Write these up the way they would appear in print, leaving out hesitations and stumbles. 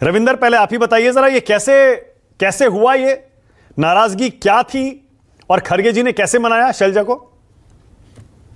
रविंदर, पहले आप ही बताइए जरा, ये कैसे कैसे हुआ, ये नाराजगी क्या थी और खरगे जी ने कैसे मनाया शैलजा को?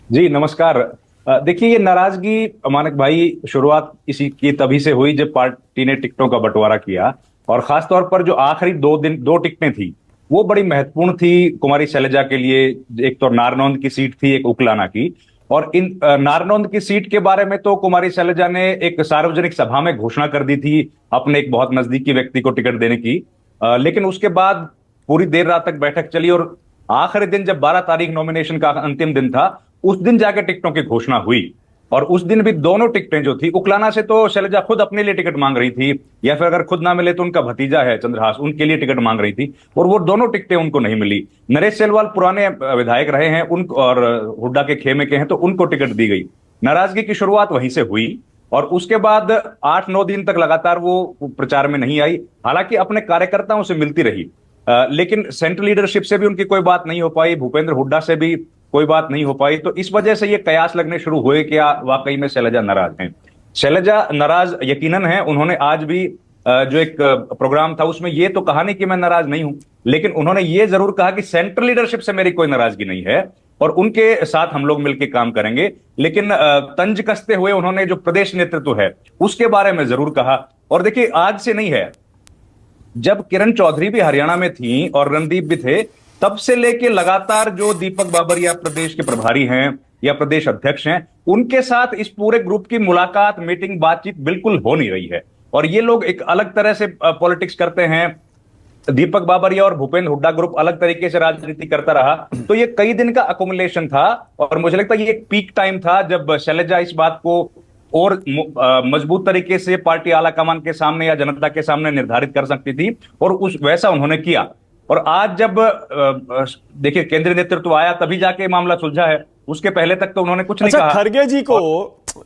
जी नमस्कार। देखिए, ये नाराजगी मानक भाई शुरुआत इसी की तभी से हुई जब पार्टी ने टिकटों का बंटवारा किया। और खास तौर पर जो आखिरी 2 दिन 2 टिकटें थी वो बड़ी महत्वपूर्ण थी कुमारी शैलजा के लिए। एक तो नारनौंद की सीट थी, एक उकलाना की। और इन नारनौंद की सीट के बारे में तो कुमारी शैलजा ने एक सार्वजनिक सभा में घोषणा कर दी थी अपने एक बहुत नजदीकी व्यक्ति को टिकट देने की। लेकिन उसके बाद पूरी देर रात तक बैठक चली और आखिरी दिन जब 12 तारीख नॉमिनेशन का अंतिम दिन था, उस दिन जाके टिकटों की घोषणा हुई। और उस दिन भी दोनों टिकटें जो थी, उकलाना से तो शैलजा खुद अपने लिए टिकट मांग रही थी, या फिर अगर खुद ना मिले तो उनका भतीजा है चंद्रहास, उनके लिए टिकट मांग रही थी। और वो दोनों टिकटें उनको नहीं मिली। नरेश सेलवाल पुराने विधायक रहे हैं उन, और हुड्डा के खेमे के हैं, तो उनको टिकट दी गई। नाराजगी की शुरुआत वहीं से हुई और उसके बाद 8-9 दिन तक लगातार वो प्रचार में नहीं आई। हालांकि अपने कार्यकर्ताओं से मिलती रही, लेकिन सेंट्रल लीडरशिप से भी उनकी कोई बात नहीं हो पाई, भूपेंद्र हुड्डा से भी कोई बात नहीं हो पाई। तो इस वजह से ये कयास लगने शुरू हुए कि वाकई में शैलजा नाराज हैं। शैलजा नाराज यकीनन है। उन्होंने आज भी जो एक प्रोग्राम था उसमें ये तो कहा नहीं कि मैं नाराज नहीं हूं, लेकिन उन्होंने ये जरूर कहा कि सेंट्रल लीडरशिप से मेरी कोई नाराजगी नहीं है और उनके साथ हम लोग मिलकर काम करेंगे। लेकिन तंज कसते हुए उन्होंने जो प्रदेश नेतृत्व है उसके बारे में जरूर कहा। और देखिए, आज से नहीं है, जब किरण चौधरी भी हरियाणा में थी और रणदीप भी थे, तब से लेके लगातार जो दीपक बाबरिया प्रदेश के प्रभारी हैं या प्रदेश अध्यक्ष हैं, उनके साथ इस पूरे ग्रुप की मुलाकात, मीटिंग, बातचीत बिल्कुल हो नहीं रही है। और ये लोग एक अलग तरह से पॉलिटिक्स करते हैं। दीपक बाबरिया और भूपेंद्र हुड्डा ग्रुप अलग तरीके से राजनीति करता रहा। तो ये कई दिन का अकोमुलेशन था और मुझे लगता है ये एक पीक टाइम था जब शैलजा इस बात को और मजबूत तरीके से पार्टी आलाकमान के सामने या जनता के सामने निर्धारित कर सकती थी, और उस वैसा उन्होंने किया। और आज जब देखिए केंद्रीय नेतृत्व आया तभी जाके मामला सुलझा है, उसके पहले तक तो उन्होंने कुछ नहीं कहा। खरगे जी को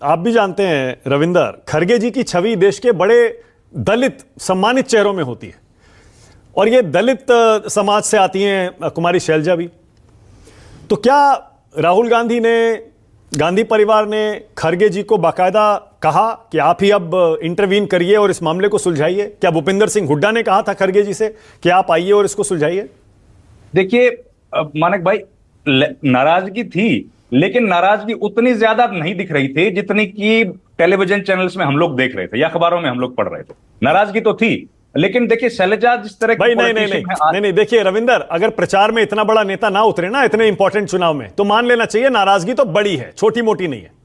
आप भी जानते हैं रविंदर, खरगे जी की छवि देश के बड़े दलित सम्मानित चेहरों में होती है और ये दलित समाज से आती हैं कुमारी शैलजा भी। तो क्या राहुल गांधी ने, गांधी परिवार ने खरगे जी को बाकायदा कहा कि आप ही अब इंटरवीन करिए और इस मामले को सुलझाइए? क्या भूपेंद्र सिंह हुड्डा ने कहा था खरगे जी से कि आप आइए और इसको सुलझाइए? देखिए मानक भाई, नाराजगी थी, लेकिन नाराजगी उतनी ज्यादा नहीं दिख रही थी जितनी कि टेलीविजन चैनल्स में हम लोग देख रहे थे या अखबारों में हम लोग पढ़ रहे थे। नाराजगी तो थी, लेकिन देखिए शैलजा जिस तरह भाई नहीं, देखिए रविंदर, अगर प्रचार में इतना बड़ा नेता ना उतरे ना इतने इंपॉर्टेंट चुनाव में, तो मान लेना चाहिए नाराजगी तो बड़ी है, छोटी मोटी नहीं है।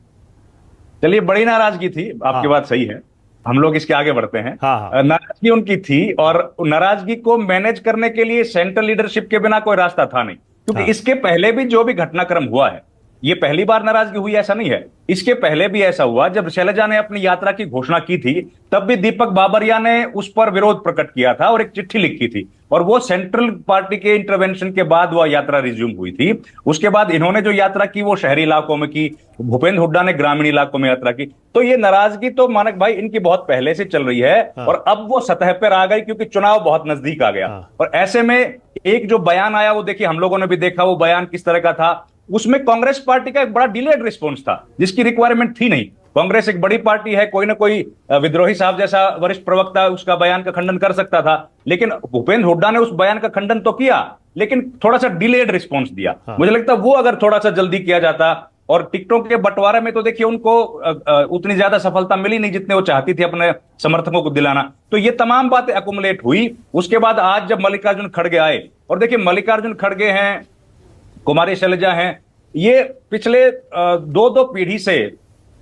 चलिए, बड़ी नाराजगी थी, आपकी बात सही है, हम लोग इसके आगे बढ़ते हैं। नाराजगी उनकी थी और नाराजगी को मैनेज करने के लिए सेंट्रल लीडरशिप के बिना कोई रास्ता था नहीं, क्योंकि इसके पहले भी जो भी घटनाक्रम हुआ है, ये पहली बार नाराजगी हुई ऐसा नहीं है। इसके पहले भी ऐसा हुआ, जब शैलजा ने अपनी यात्रा की घोषणा की थी तब भी दीपक बाबरिया ने उस पर विरोध प्रकट किया था और एक चिट्ठी लिखी थी, और वो सेंट्रल पार्टी के इंटरवेंशन के बाद वह यात्रा रिज्यूम हुई थी। उसके बाद इन्होंने जो यात्रा की वो शहरी इलाकों में की, भूपेंद्र हुड्डा ने ग्रामीण इलाकों में यात्रा की। तो ये नाराजगी तो मानक भाई इनकी बहुत पहले से चल रही है और अब वो सतह पर आ गई क्योंकि चुनाव बहुत नजदीक आ गया। और ऐसे में एक जो बयान आया वो देखिए, हम लोगों ने भी देखा वो बयान किस तरह का था। उसमें कांग्रेस पार्टी का एक बड़ा डिलेड रिस्पॉन्स था जिसकी रिक्वायरमेंट थी नहीं। कांग्रेस एक बड़ी पार्टी है, कोई ना कोई विद्रोही साहब जैसा वरिष्ठ प्रवक्ता उसका बयान का खंडन कर सकता था, लेकिन भूपेंद्र हुड्डा ने उस बयान का खंडन तो किया लेकिन थोड़ा सा डिलेड रिस्पॉन्स दिया। मुझे लगता है वो अगर थोड़ा सा जल्दी किया जाता। और टिकटों के बंटवारे में तो देखिए उनको उतनी ज्यादा सफलता मिली नहीं जितने वो चाहती थी अपने समर्थकों को दिलाना। तो ये तमाम बातें अकुमुलेट हुई। उसके बाद आज जब मल्लिकार्जुन खड़गे आए, और देखिए मल्लिकार्जुन खड़गे हैं, कुमारी शैलजा हैं, ये पिछले 2 पीढ़ी से,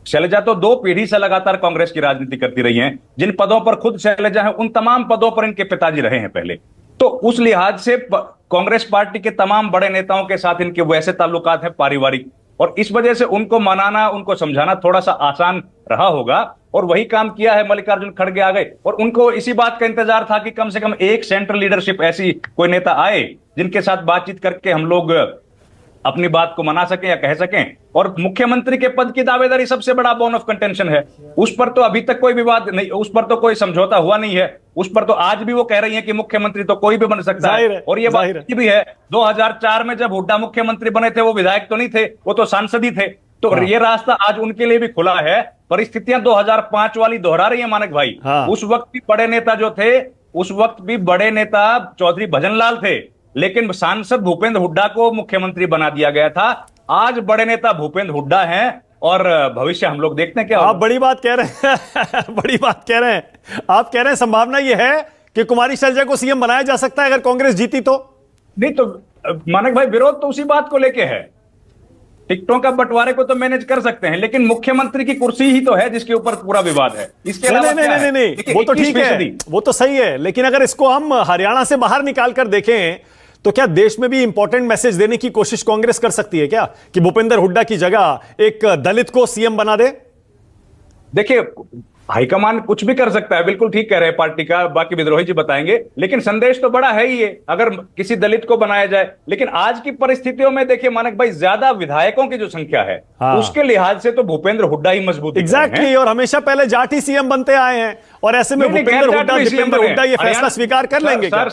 शैलजा तो 2 पीढ़ी से लगातार कांग्रेस की राजनीति करती रही हैं। जिन पदों पर खुद शैलजा हैं उन तमाम पदों पर इनके पिताजी रहे हैं पहले। तो उस लिहाज से कांग्रेस पार्टी के तमाम बड़े नेताओं के साथ इनके वैसे ताल्लुकात हैं पारिवारिक, और इस वजह से उनको मनाना, उनको समझाना थोड़ा सा आसान रहा होगा। और वही काम किया है, मल्लिकार्जुन खड़गे आ गए और उनको इसी बात का इंतजार था कि कम से कम एक सेंट्रल लीडरशिप ऐसी कोई नेता आए जिनके साथ बातचीत करके हम लोग अपनी बात को मना सकें या कह सकें। और मुख्यमंत्री के पद की दावेदारी सबसे बड़ा बोन ऑफ कंटेंशन है, उस पर तो अभी तक कोई विवाद नहीं, उस पर तो कोई समझौता हुआ नहीं है। उस पर तो आज भी वो कह रही हैं कि मुख्यमंत्री तो कोई भी बन सकता है। और ये बात भी है, 2004 में जब हुड्डा मुख्यमंत्री बने थे वो विधायक तो नहीं थे, वो तो सांसद ही थे। तो ये रास्ता आज उनके लिए भी खुला है। परिस्थितियां 2005 वाली दोहरा रही है मानक भाई। हाँ। उस वक्त भी बड़े नेता जो थे, उस वक्त भी बड़े नेता चौधरी भजनलाल थे, लेकिन सांसद भूपेंद्र हुड्डा को मुख्यमंत्री बना दिया गया था। आज बड़े नेता भूपेंद्र हुड्डा हैं और भविष्य हम लोग देखते हैं क्या आप होगा। बड़ी बात कह रहे हैं बड़ी बात कह रहे हैं। आप कह रहे हैं संभावना यह है कि कुमारी शैलजा को सीएम बनाया जा सकता है अगर कांग्रेस जीती तो। नहीं तो मानक भाई, विरोध तो उसी बात को लेके है। टिकटों का बंटवारे को तो मैनेज कर सकते हैं, लेकिन मुख्यमंत्री की कुर्सी ही तो है जिसके ऊपर पूरा विवाद है। इसके अलावा नहीं क्या नहीं है? नहीं देखिए, वो तो ठीक 21%। है, वो तो सही है, लेकिन अगर इसको हम हरियाणा से बाहर निकाल कर देखें तो क्या देश में भी इंपॉर्टेंट मैसेज देने की कोशिश कांग्रेस कर सकती है क्या कि भूपेंद्र हुड्डा की जगह एक दलित को सीएम बना दे? देखिए, हाईकमान कुछ भी कर सकता है, बिल्कुल ठीक कह रहे हैं पार्टी का, बाकी विद्रोही जी बताएंगे, लेकिन संदेश तो बड़ा है ही ये, अगर किसी दलित को बनाया जाए। लेकिन आज की परिस्थितियों में देखिए मानक भाई, ज्यादा विधायकों की जो संख्या है, हाँ। उसके लिहाज से तो भूपेंद्र हुड्डा ही मजबूत दिख रहे हैं। एग्जैक्टली, और हमेशा पहले जाट ही सीएम बनते आए हैं, और ऐसे में नहीं, भूपेंद्र गैर हुड्डा जाट भी दीपेंद्र CM हुड्डा ये फैसला हरियाणा- स्वीकार कर लेंगे क्या?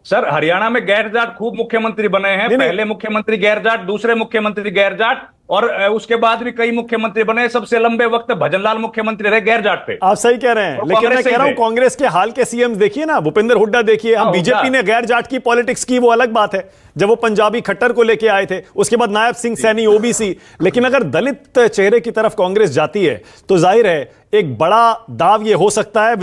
सर हरियाणा में गैर जाट खूब मुख्यमंत्री बने हैं। नहीं, पहले मुख्यमंत्री गैर जाट, दूसरे मुख्यमंत्री गैर जाट, और उसके बाद भी कई मुख्यमंत्री बने। सबसे लंबे वक्त भजनलाल मुख्यमंत्री रहे, गैर जाट पे। आप सही कह रहे हैं, और लेकिन मैं कांग्रेस कह रहा हूं से ही कांग्रेस के हाल के सीएम देखिए ना, भूपेंद्र हुड्डा देखिए, हम हाँ, बीजेपी हुड्डा। ने गैर जाट की पॉलिटिक्स की, वो अलग बात है, जब वो पंजाबी खट्टर को लेके आए थे, उसके बाद नायब सिंह सैनी ओबीसी। लेकिन अगर दलित चेहरे की तरफ कांग्रेस जाती है तो जाहिर है एक बड़ा दाव ये हो सकता है